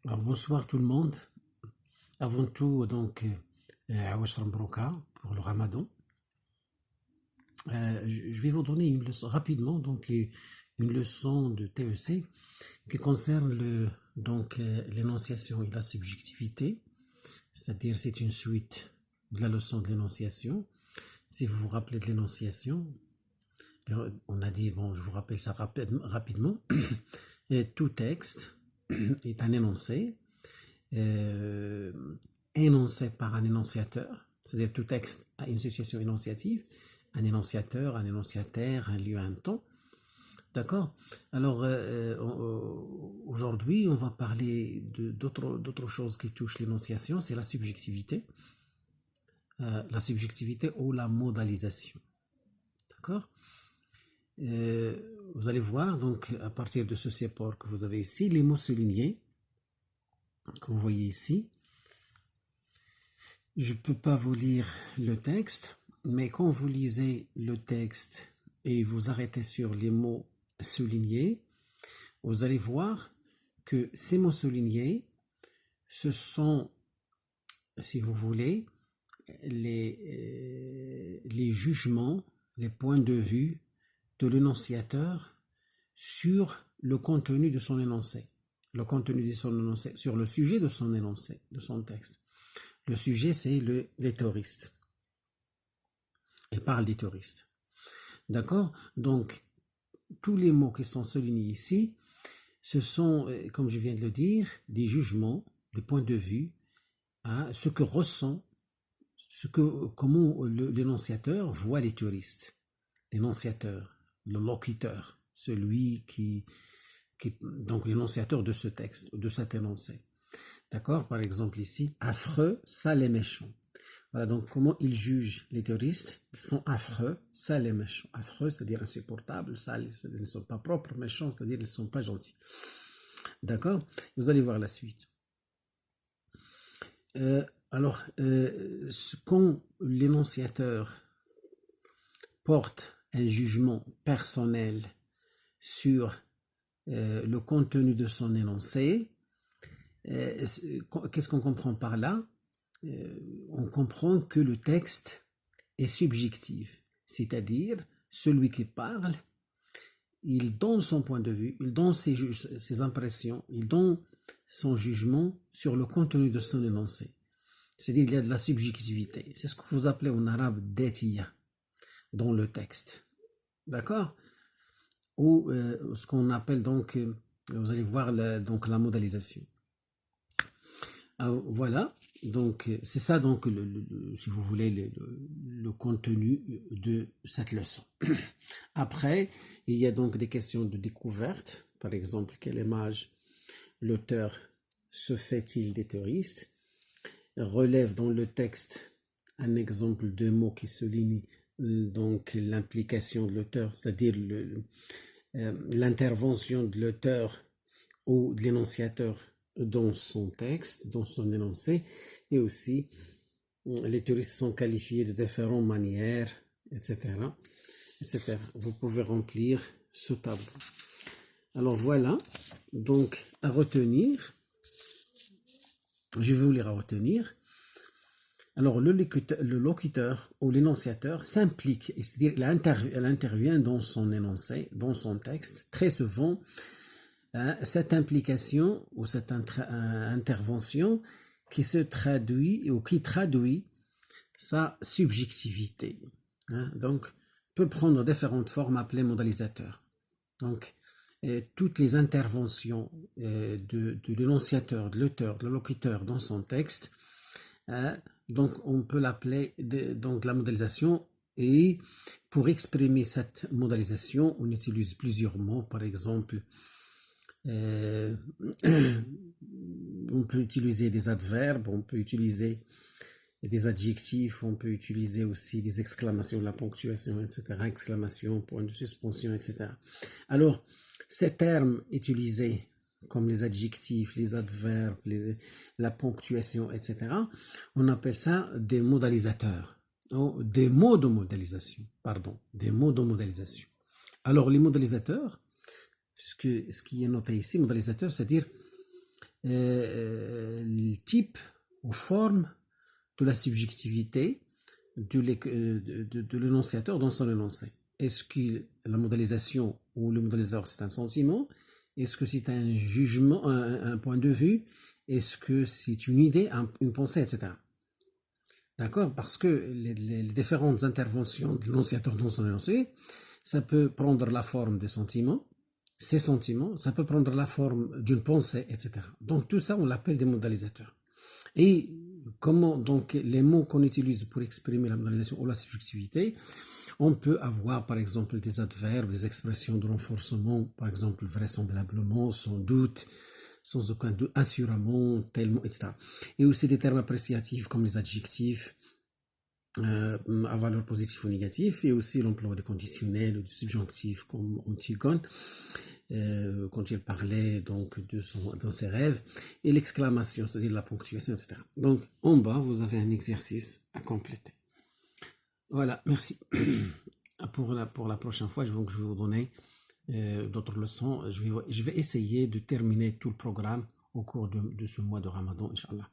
Alors, bonsoir tout le monde. Avant tout, Awash Rambroka pour le Ramadan. Je vais vous donner une leçon rapidement, une leçon de TEC qui concerne l'énonciation et la subjectivité. C'est-à-dire, c'est une suite de la leçon de l'énonciation. Si vous vous rappelez de l'énonciation, on a dit, bon, je vous rappelle ça rapidement. Et tout texte est un énoncé. Énoncé par un énonciateur, c'est-à-dire tout texte a une situation énonciative, un énonciateur, un énonciataire, un lieu, un temps. D'accord. Alors, aujourd'hui, on va parler d'autres choses qui touchent l'énonciation, c'est la subjectivité ou la modalisation. D'accord. Vous allez voir, donc, à partir de ce support que vous avez ici, les mots soulignés, que vous voyez ici. Je ne peux pas vous lire le texte, mais quand vous lisez le texte et vous arrêtez sur les mots soulignés, vous allez voir que ces mots soulignés, ce sont, si vous voulez, les jugements, les points de vue de l'énonciateur sur le contenu de son énoncé. Le contenu de son énoncé, sur le sujet de son énoncé, de son texte. Le sujet, c'est les théoristes. Elle parle des théoristes. D'accord? Donc, tous les mots qui sont soulignés ici, ce sont, comme je viens de le dire, des jugements, des points de vue, ce que ressent, comment l'énonciateur voit les théoristes. L'énonciateur, le locuteur, celui donc l'énonciateur de ce texte, de cet énoncé. D'accord? Par exemple ici, affreux, sale et méchant. Voilà, donc comment ils jugent les théoristes? Ils sont affreux, sales et méchants. Affreux, c'est-à-dire insupportables, sales, c'est-à-dire qu'ils ne sont pas propres, méchants, c'est-à-dire qu'ils ne sont pas gentils. D'accord? Vous allez voir la suite. Quand l'énonciateur porte un jugement personnel sur le contenu de son énoncé, qu'est-ce qu'on comprend par là? On comprend que le texte est subjectif, c'est-à-dire celui qui parle, il donne son point de vue, il donne ses impressions, il donne son jugement sur le contenu de son énoncé. C'est-à-dire qu'il y a de la subjectivité. C'est ce que vous appelez en arabe détiya dans le texte. D'accord? Ou ce qu'on appelle donc, vous allez voir donc la modalisation. Voilà, donc c'est ça donc, si vous voulez, le contenu de cette leçon. Après, il y a donc des questions de découverte. Par exemple, quelle image l'auteur se fait-il des théoristes? Relève dans le texte un exemple de mots qui souligne donc l'implication de l'auteur, c'est-à-dire l'intervention de l'auteur ou de l'énonciateur dans son texte, dans son énoncé, et aussi les théoristes sont qualifiés de différentes manières, etc., etc. Vous pouvez remplir ce tableau. Alors voilà, donc à retenir, je vais vous lire à retenir. Alors le locuteur ou l'énonciateur s'implique, c'est-à-dire elle intervient dans son énoncé, dans son texte, très souvent. Cette implication ou cette intervention qui se traduit ou qui traduit sa subjectivité. Donc, peut prendre différentes formes appelées modalisateurs. Donc, toutes les interventions de l'énonciateur, de l'auteur, de locuteur dans son texte, donc on peut l'appeler donc la modalisation. Et pour exprimer cette modalisation, on utilise plusieurs mots, par exemple. On peut utiliser des adverbes, on peut utiliser des adjectifs, on peut utiliser aussi des exclamations, la ponctuation, etc., exclamation, point de suspension, etc. Alors, ces termes utilisés comme les adjectifs, les adverbes, la ponctuation, etc., on appelle ça des modalisateurs, des mots de modalisation, des mots de modalisation. Alors, les modalisateurs, ce qui est noté ici, modalisateur, c'est-à-dire le type ou forme de la subjectivité de l'énonciateur dans son énoncé. Est-ce que la modélisation ou le modélisateur c'est un sentiment? Est-ce que c'est un jugement, un point de vue? Est-ce que c'est une idée, une pensée, etc. D'accord? Parce que les différentes interventions de l'énonciateur dans son énoncé, ça peut prendre la forme des sentiments, ces sentiments, ça peut prendre la forme d'une pensée, etc. Donc tout ça, on l'appelle des modélisateurs. Et comment donc les mots qu'on utilise pour exprimer la modélisation ou la subjectivité, on peut avoir par exemple des adverbes, des expressions de renforcement, par exemple vraisemblablement, sans doute, sans aucun doute, assurément, tellement, etc. Et aussi des termes appréciatifs comme les adjectifs à valeur positive ou négative, et aussi l'emploi des conditionnels ou du subjonctif comme Antigone, quand il parlait donc dans ses rêves, et l'exclamation, c'est-à-dire la ponctuation, etc. Donc en bas, vous avez un exercice à compléter. Voilà, merci. Pour la prochaine fois, je vais vous donner d'autres leçons. Je vais essayer de terminer tout le programme au cours de ce mois de Ramadan, Inch'Allah.